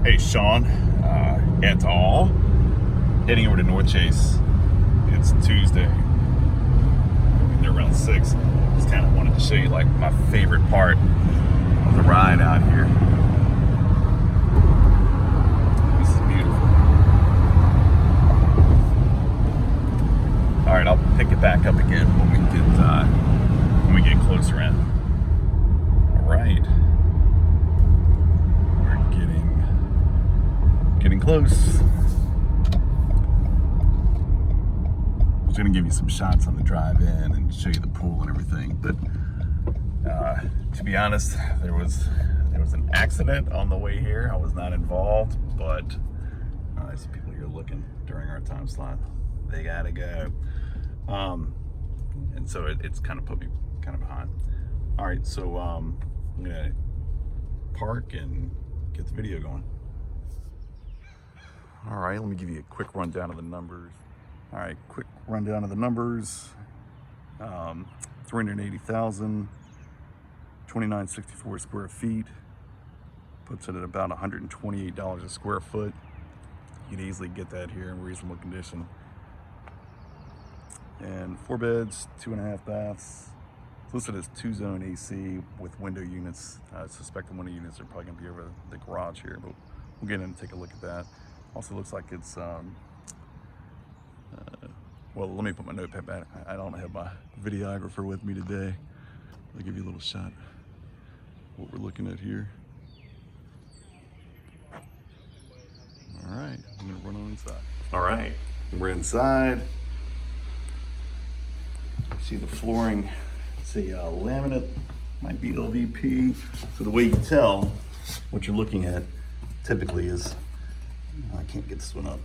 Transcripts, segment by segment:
Hey, Sean, et al. Heading over to North Chase. It's Tuesday. They're around 6. Just kind of wanted to show you like my favorite part of the ride out here. This is beautiful. All right, I'll pick it back up again when we get closer in. All right. Getting close. I was gonna give you some shots on the drive in and show you the pool and everything, but to be honest, there was an accident on the way here. I was not involved, but I see people here looking during our time slot. They gotta go, and so it's kind of put me kind of behind. All right, so I'm gonna park and get the video going. All right, let me give you a quick rundown of the numbers. All right, quick rundown of the numbers. 380,000, 2964 square feet. Puts it at about $128 a square foot. You can easily get that here in reasonable condition. And 4 beds, 2.5 baths. It's listed as 2-zone AC with window units. I suspect the window units are probably gonna be over the garage here, but we'll get in and take a look at that. Also looks like it's, well, let me put my notepad back. I don't have my videographer with me today. I'll give you a little shot of what we're looking at here. All right, I'm gonna run on inside. All right, we're inside. See the flooring, it's a laminate, might be LVP. So the way you tell what you're looking at typically is, I can't get this one up.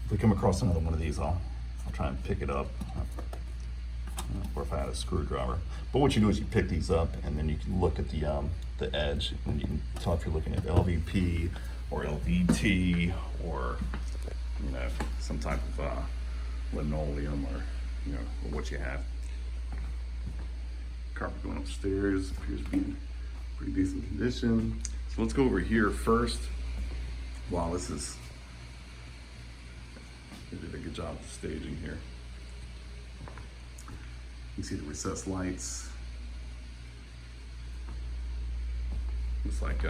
If we come across another one of these, I'll try and pick it up, or if I had a screwdriver. But what you do is you pick these up, and then you can look at the edge, and you can tell if you're looking at LVP or LVT, or some type of linoleum, or or what you have. Carpet going upstairs appears to be in pretty decent condition. So let's go over here first. Wow, they did a good job of staging here. You can see the recessed lights. Looks like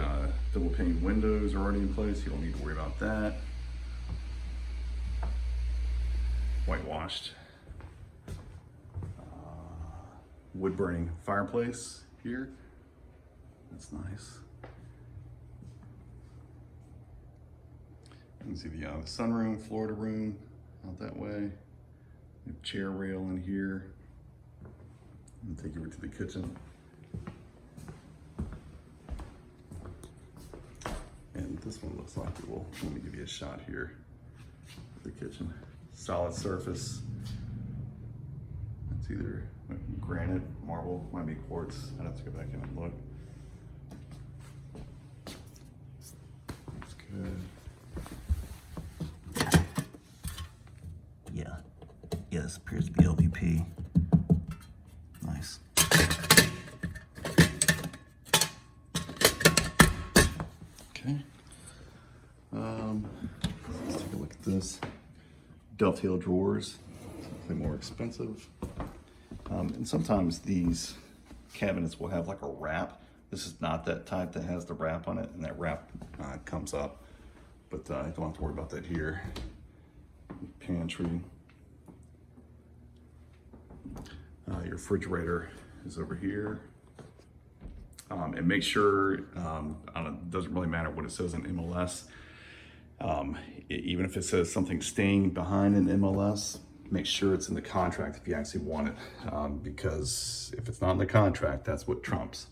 double pane windows are already in place. You don't need to worry about that. Whitewashed. Wood burning fireplace here. That's nice. You can see the sunroom, Florida room out that way. Chair rail in here. I'm gonna take you over to the kitchen. And this one looks like it will. Let me give you a shot here of the kitchen. Solid surface. It's either granite, marble, might be quartz. I'd have to go back in and look. Looks good. Yeah, this appears to be LVP. Nice. Okay. Let's take a look at this. Dovetail drawers, something more expensive. And sometimes these cabinets will have like a wrap. This is not that type that has the wrap on it, and that wrap comes up. But I don't have to worry about that here. Pantry. Your refrigerator is over here. And make sure, it doesn't really matter what it says in MLS. Even if it says something staying behind in MLS, make sure it's in the contract if you actually want it. Because if it's not in the contract, that's what trumps.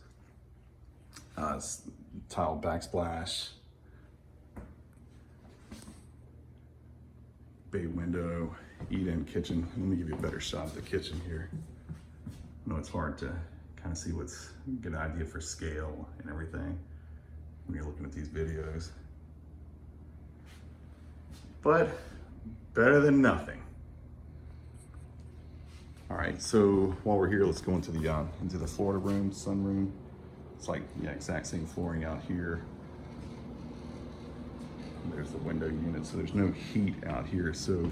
Tile backsplash. Bay window, eat-in kitchen. Let me give you a better shot of the kitchen here. I know it's hard to kind of see get an idea for scale and everything when you're looking at these videos. But better than nothing. All right, so while we're here, let's go into the Florida room, sunroom. It's like, yeah, exact same flooring out here. There's the window unit, so there's no heat out here. So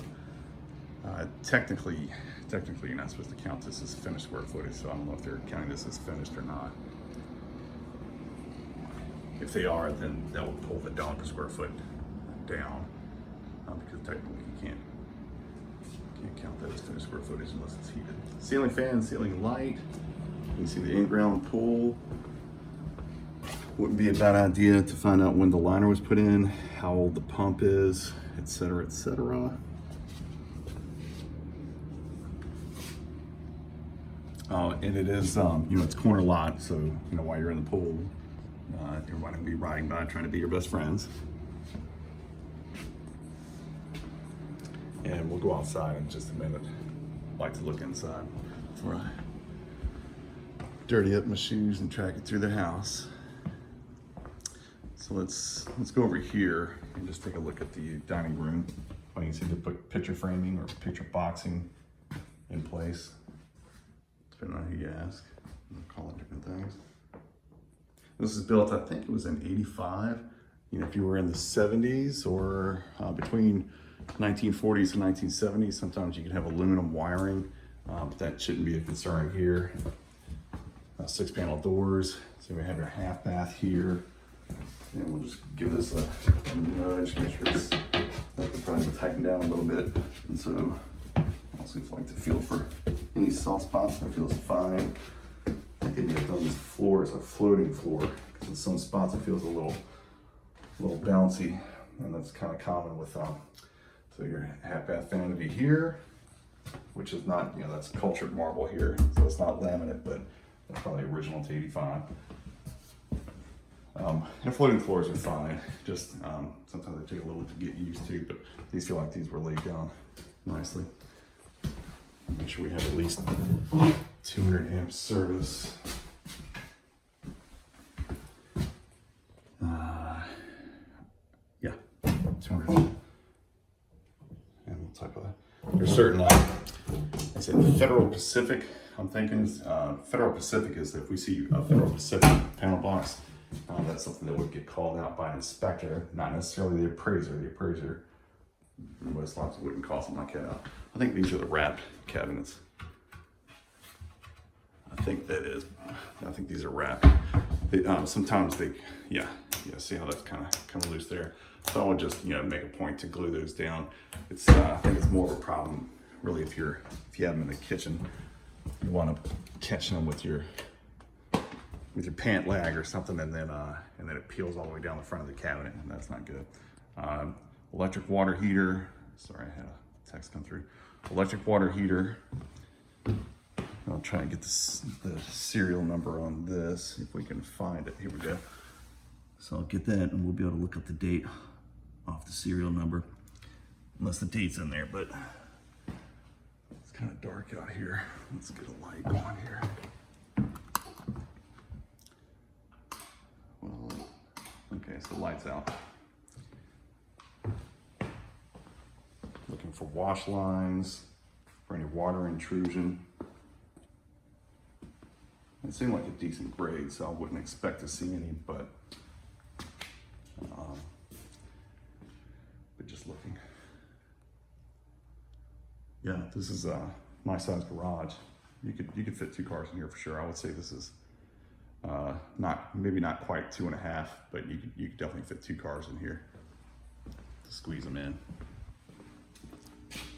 technically you're not supposed to count this as finished square footage, so I don't know if they're counting this as finished or not. If they are, then that will pull the dollar per square foot down, because technically you can't count that as finished square footage unless it's heated. Ceiling fan, ceiling light. You can see the in-ground pool. Wouldn't be a bad idea to find out when the liner was put in, how old the pump is, etc., etc. And it is, it's corner lot, so while you're in the pool, everybody will be riding by trying to be your best friends. And we'll go outside in just a minute. I like to look inside before I dirty up my shoes and track it through the house. So let's go over here and just take a look at the dining room. You can see they put picture framing or picture boxing in place, depending on who you ask. We'll call it different things. This is built, I think it was in '85. If you were in the 70s or between 1940s and 1970s, sometimes you can have aluminum wiring, but that shouldn't be a concern here. 6-panel doors. So we have our half bath here. And we'll just give this a nudge, make sure it's probably tighten down a little bit. And so also like to feel for any soft spots. It feels fine. I think they have done this floor as a floating floor, because in some spots it feels a little bouncy, and that's kind of common with so your half bath vanity here, which is not, that's cultured marble here, so it's not laminate, but that's probably original to '85. And floating floors are fine, just sometimes they take a little to get used to, but these feel like these were laid down nicely. Make sure we have at least 200 amp service. Yeah, 200. And we'll type of that. There's certain, I said Federal Pacific, I'm thinking Federal Pacific is if we see a Federal Pacific panel box, that's something that would get called out by an inspector, not necessarily the appraiser. The appraiser, most lots wouldn't call something like that out. I think these are the wrapped cabinets. I think these are wrapped. Sometimes they, see how that's kind of loose there. So I would just, make a point to glue those down. It's, I think it's more of a problem, really, if you have them in the kitchen. You want to catch them with your pant leg or something, and then it peels all the way down the front of the cabinet, and that's not good. Electric water heater. Sorry, I had a text come through. Electric water heater. I'll try and get the serial number on this if we can find it. Here we go. So I'll get that, and we'll be able to look up the date off the serial number, unless the date's in there. But it's kind of dark out here. Let's get a light going here. Well, okay, so light's out. Looking for wash lines, for any water intrusion. It seemed like a decent grade, so I wouldn't expect to see any, but just looking. Yeah, this is a nice sized garage. You could fit 2 cars in here for sure. I would say this is maybe not quite 2.5, but you could definitely fit 2 cars in here to squeeze them in.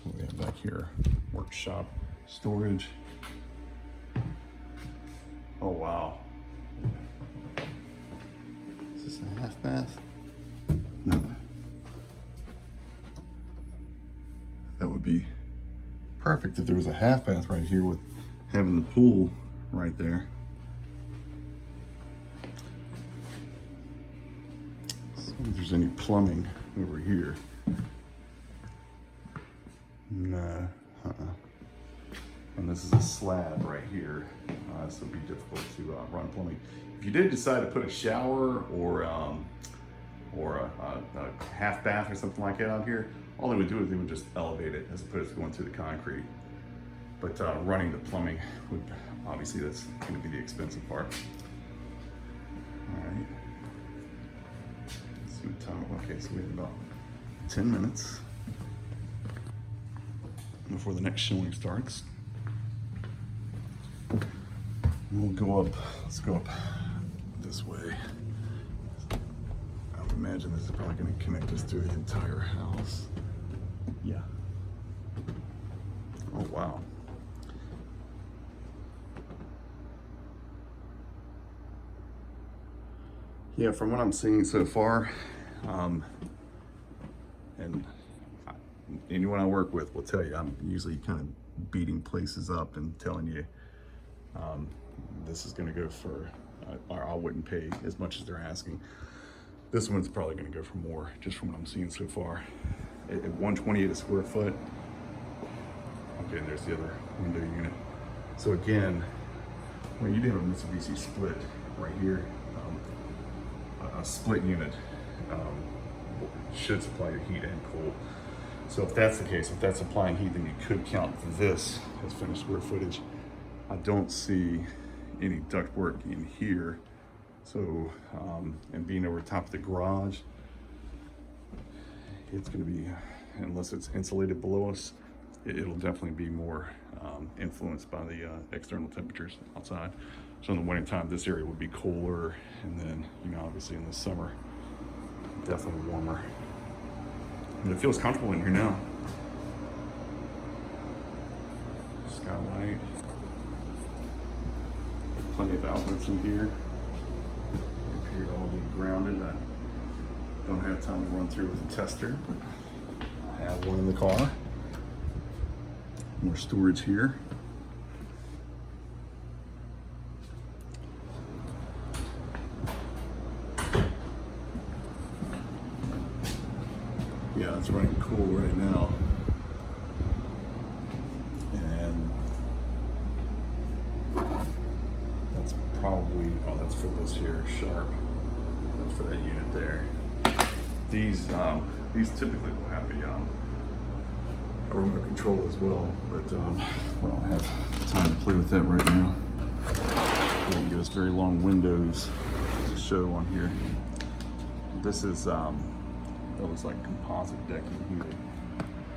What do we have back here? Workshop storage. Oh wow. Is this a half bath? No. That would be perfect if there was a half bath right here with having the pool right there. See if there's any plumbing over here. No. And this is a slab right here, so it'd be difficult to run plumbing. If you did decide to put a shower or a half bath or something like that out here, all they would do is they would just elevate it as opposed to going through the concrete. But running the plumbing would, obviously that's going to be the expensive part. All right. Let's see what time. Okay, so we have about 10 minutes before the next showing starts. We'll go up, let's go up this way. I would imagine this is probably going to connect us to the entire house. Yeah. Oh, wow. Yeah, from what I'm seeing so far, and anyone I work with will tell you, I'm usually kind of beating places up and telling you this is going to go for, or I wouldn't pay as much as they're asking. This one's probably going to go for more, just from what I'm seeing so far. At 128 a square foot. Okay, and there's the other window unit. So again, when you do have a Mitsubishi split right here, a split unit should supply your heat and cool. So if that's the case, if that's supplying heat, then you could count this as finished square footage. I don't see any ductwork in here. So, and being over top of the garage, it's gonna be, unless it's insulated below us, it'll definitely be more influenced by the external temperatures outside. So in the winter time, this area would be cooler, and then, you know, obviously in the summer, definitely warmer. But it feels comfortable in here now. Skylight. Plenty of outlets in here. It appeared all be grounded. I don't have time to run through with the tester, but I have one in the car. More storage here. Yeah, it's running cool right now. And that's probably, oh, that's for this here, Sharp. That's for that unit there. These typically will have a remote control as well, but we don't have time to play with that right now. It won't give us very long windows to show on here. This is that looks like composite decking here.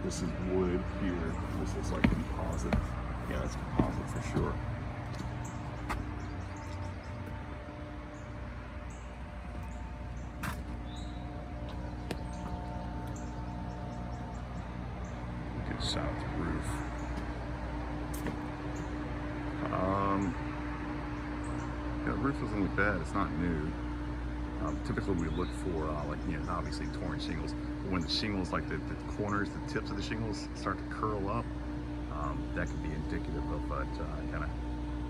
This is wood here. This is like composite. Yeah, that's composite for sure. Get a shot at the roof. Yeah, the roof isn't bad. It's not new. Typically we look for like, you know, obviously torn shingles, but when the shingles, like the corners, the tips of the shingles start to curl up, that could be indicative of kind of,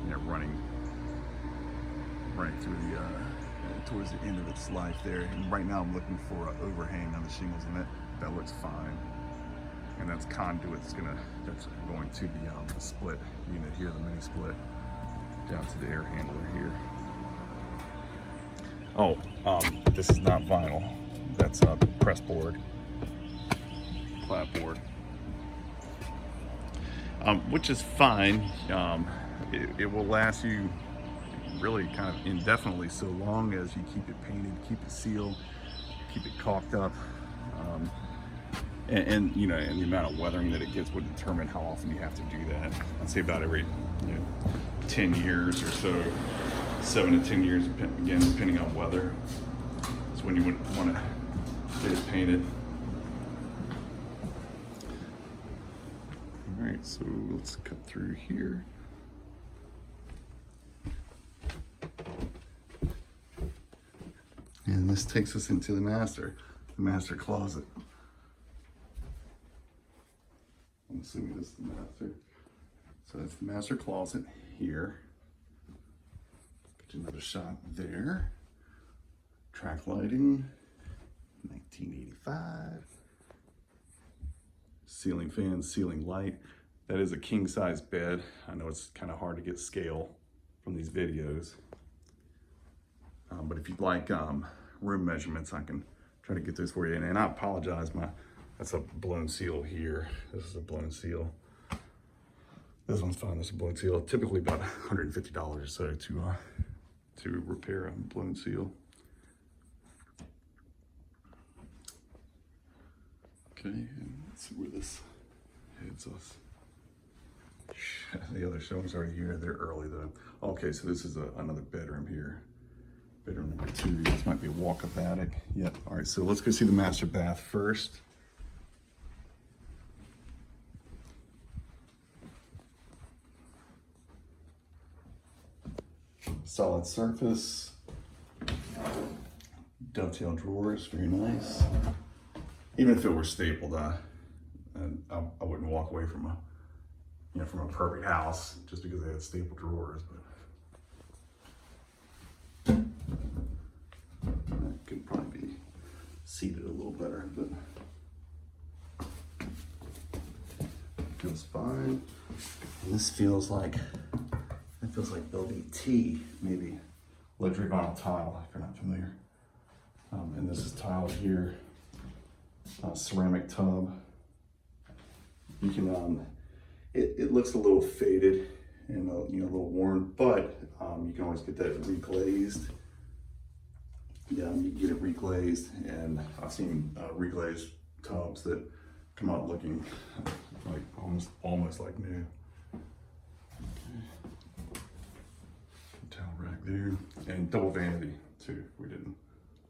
you know, running through the towards the end of its life there. And right now I'm looking for an overhang on the shingles, and that looks fine. And that's conduit that's going to the split unit here, the mini split, down to the air handler here. Oh, this is not vinyl. That's a press board, clapboard, which is fine. It will last you really kind of indefinitely, so long as you keep it painted, keep it sealed, keep it caulked up, and you know, and the amount of weathering that it gets would determine how often you have to do that. I'd say about every 10 years or so. 7 to 10 years, again, depending on weather. That's when you would want to get it painted. All right, so let's cut through here. And this takes us into the master closet. I'm assuming this is the master. So that's the master closet here. Another shot there. Track lighting, 1985. Ceiling fan, ceiling light. That is a king size bed. I know it's kind of hard to get scale from these videos. But if you'd like room measurements, I can try to get those for you. And I apologize, that's a blown seal here. This is a blown seal. This one's fine, this is a blown seal. Typically about $150 or so to repair a blown seal. Okay, and let's see where this heads us. The other showing's already here. They're early though. Okay, so this is another bedroom here. Bedroom number 2. This might be a walk-up attic. Yep. All right, so let's go see the master bath first. Solid surface. Dovetail drawers, very nice. Even if it were stapled, I wouldn't walk away from from a perfect house just because they had stapled drawers. But that could probably be seated a little better, but feels fine. And this feels like LVT, maybe luxury vinyl tile if you're not familiar. And this is tiled here, ceramic tub. You can, it looks a little faded and a little worn, but you can always get that reglazed. Yeah, you can get it reglazed, and I've seen reglazed tubs that come out looking like almost like new. Okay. Towel rack there, and double vanity too. We didn't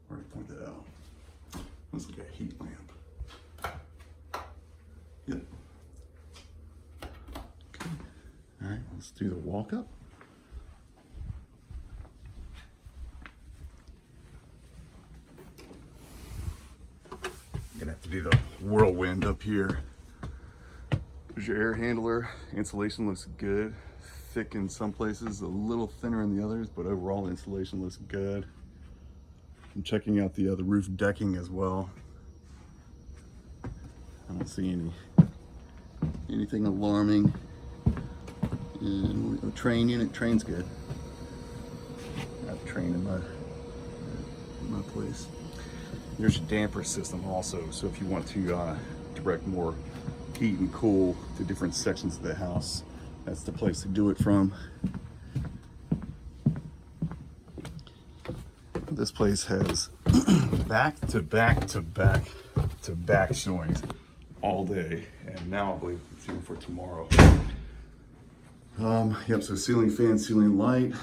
already point that out. Looks like a heat lamp. Yep. Okay. All right, let's do the walk up. Gonna have to do the whirlwind up here. There's your air handler. Insulation looks good. Thick in some places, a little thinner in the others, but overall the insulation looks good. I'm checking out the roof decking as well. I don't see anything alarming. And a train unit. Train's good. I have a train in my place. There's your damper system also, so if you want to direct more heat and cool to different sections of the house, that's the place to do it from. This place has back to back showings all day, and now I believe it's even for tomorrow. Yep, so ceiling fan, ceiling light.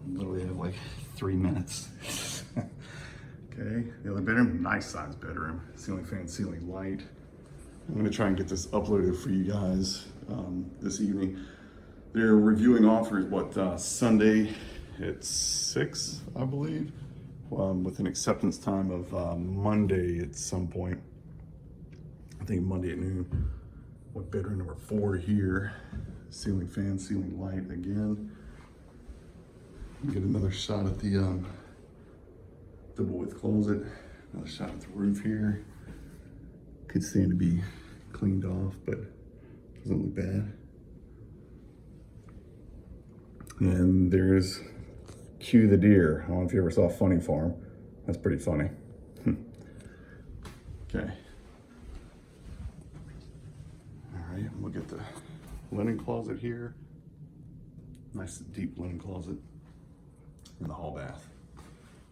Literally have like 3 minutes. Okay, the other bedroom, nice sized bedroom. Ceiling fan, ceiling light. I'm gonna try and get this uploaded for you guys this evening. They're reviewing offers, Sunday at 6, I believe, with an acceptance time of Monday at some point. I think Monday at noon. What bedroom number 4 here? Ceiling fan, ceiling light again. Get another shot at the double width closet. Another shot at the roof here. Could stand to be cleaned off, but doesn't look bad. And there's Cue the Deer. I don't know if you ever saw Funny Farm. That's pretty funny. Okay. All right, look at the linen closet here. Nice deep linen closet. In the hall bath.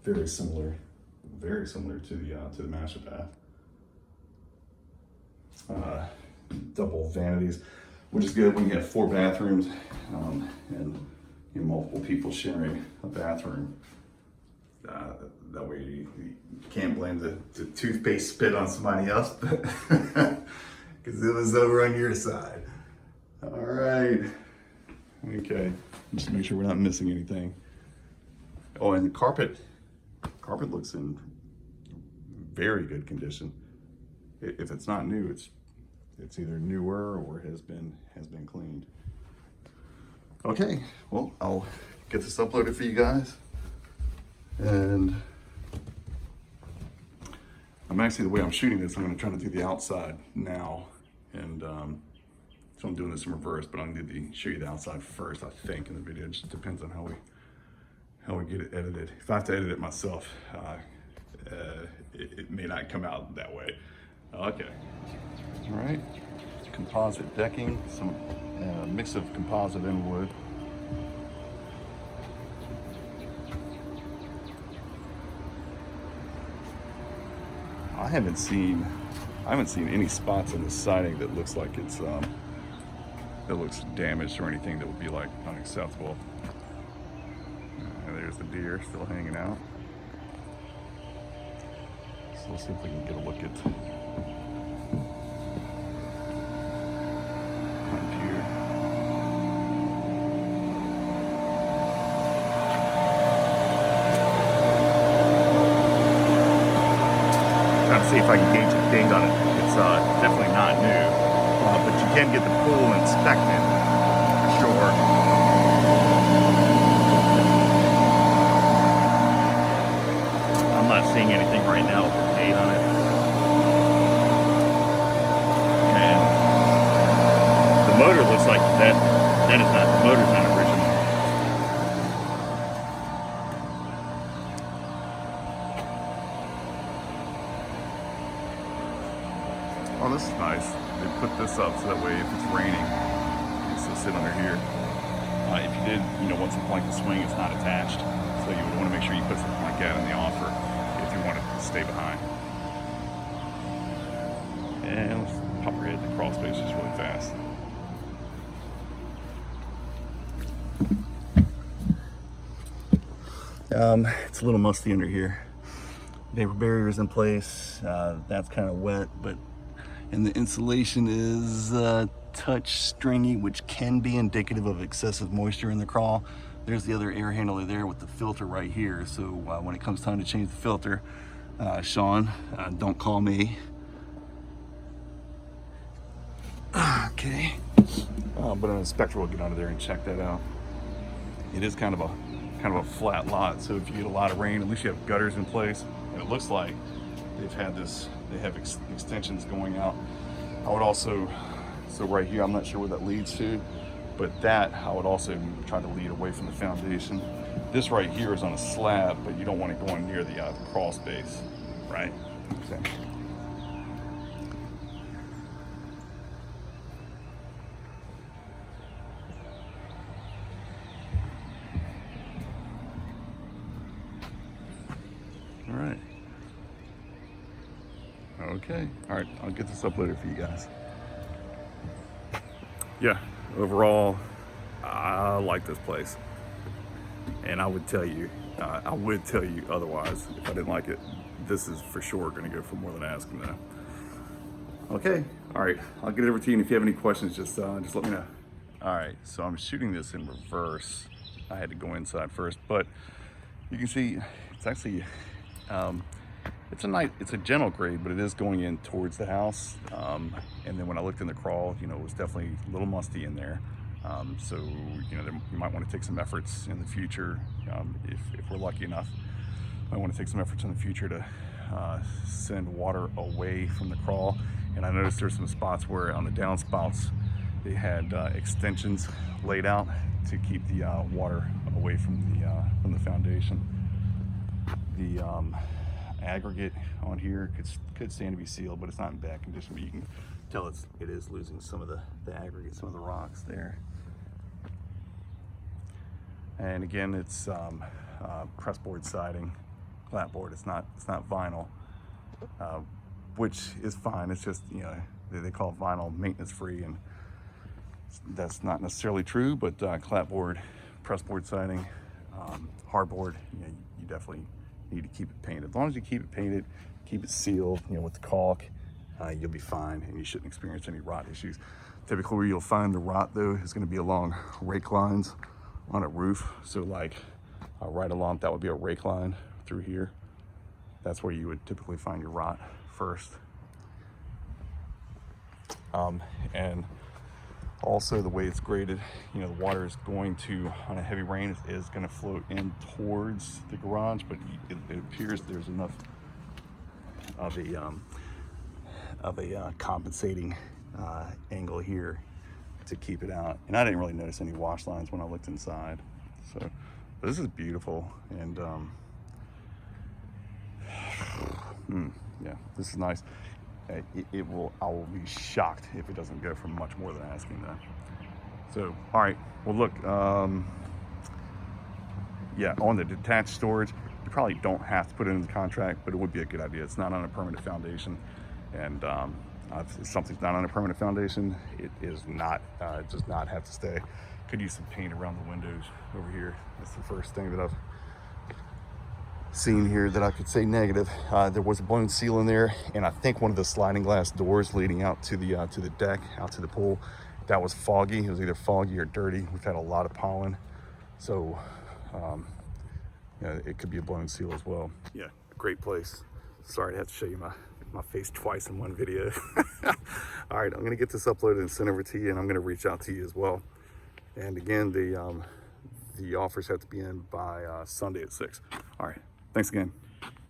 Very similar to the master bath. Double vanities, which is good when you have 4 bathrooms and multiple people sharing a bathroom. That way you can't blame the toothpaste spit on somebody else, because it was over on your side. All right. Okay. Just make sure we're not missing anything. Oh, and the carpet looks in very good condition. If it's not new, it's either newer or has been cleaned. Okay, well, I'll get this uploaded for you guys. And I'm actually, the way I'm shooting this, I'm gonna try to do the outside now. And so I'm doing this in reverse, but I'm gonna show you the outside first, I think, in the video. It just depends on how we get it edited. If I have to edit it myself, it may not come out that way. Okay. All right. Composite decking, some mix of composite and wood. I haven't seen I haven't seen any spots on the siding that looks like it's that looks damaged or anything that would be like unacceptable. And there's the deer still hanging out. So let's see if we can get a look at that deer. Trying to see if I can gauge a date on it. It's definitely not new, but you can get the pool inspected for sure. I'm not seeing anything right now with a date on it. And the motor looks like that is not, the motor's not original. Oh, this is nice. They put this up so that way if it's raining, you can still sit under here. If you did, want something like the swing, it's not attached. So you would want to make sure you put something like that in the offer if you want it to stay behind. And let's pop our head in the crawl space just really fast. It's a little musty under here. Vapor barrier's in place. That's kind of wet, and the insulation is touch stringy, which can be indicative of excessive moisture in the crawl. There's the other air handler there with the filter right here. So when it comes time to change the filter, Sean, don't call me. Okay. But an inspector will get under there and check that out. It is kind of a flat lot, so if you get a lot of rain, at least you have gutters in place. And it looks like they have extensions going out. I would also, so right here, I'm not sure where that leads to, but that I would also try to lead away from the foundation. This right here is on a slab, but you don't want it going near the crawl space, right? Okay. All right. Okay. All right. I'll get this up later for you guys. Yeah. Overall, I like this place, and I would tell you otherwise if I didn't like it. This is for sure going to go for more than asking though. Okay. All right. I'll get it over to you, and if you have any questions, just let me know. All right. So I'm shooting this in reverse. I had to go inside first, but you can see it's actually. It's a gentle grade, but it is going in towards the house. And then when I looked in the crawl, it was definitely a little musty in there. So you might want to take some efforts in the future, if we're lucky enough. I want to take some efforts in the future to send water away from the crawl. And I noticed there's some spots where on the downspouts they had extensions laid out to keep the water away from the foundation. The aggregate on here could stand to be sealed, but it's not in bad condition. But you can tell it is losing some of the aggregate, some of the rocks there. And again, it's pressboard siding, clapboard. It's not vinyl, which is fine. It's just they call vinyl maintenance free, and that's not necessarily true. But clapboard, pressboard siding, hardboard, you definitely need to keep it painted. As long as you keep it painted, keep it sealed, with the caulk, you'll be fine, and you shouldn't experience any rot issues. Typically where you'll find the rot though is going to be along rake lines on a roof. So like right along, that would be a rake line through here. That's where you would typically find your rot first. And also the way it's graded, the water is going to, on a heavy rain, is going to flow in towards the garage, but it appears there's enough of a compensating angle here to keep it out. And I didn't really notice any wash lines when I looked inside. So, but this is beautiful, and yeah, this is nice. I will be shocked if it doesn't go for much more than asking though. So, all right, well look, yeah, on the detached storage, you probably don't have to put it in the contract, but it would be a good idea. It's not on a permanent foundation, And if something's not on a permanent foundation, it is not, it does not have to stay. Could use some paint around the windows over here. That's the first thing that I've seen here that I could say negative. There was a blown seal in there, and I think one of the sliding glass doors leading out to the deck, out to the pool, that was foggy. It was either foggy or dirty. We've had a lot of pollen, so yeah, it could be a blown seal as well. Yeah, great place. Sorry to have to show you my face twice in one video. All right, I'm gonna get this uploaded and sent over to you, and I'm gonna reach out to you as well. And again, the offers have to be in by Sunday at 6. All right, thanks again.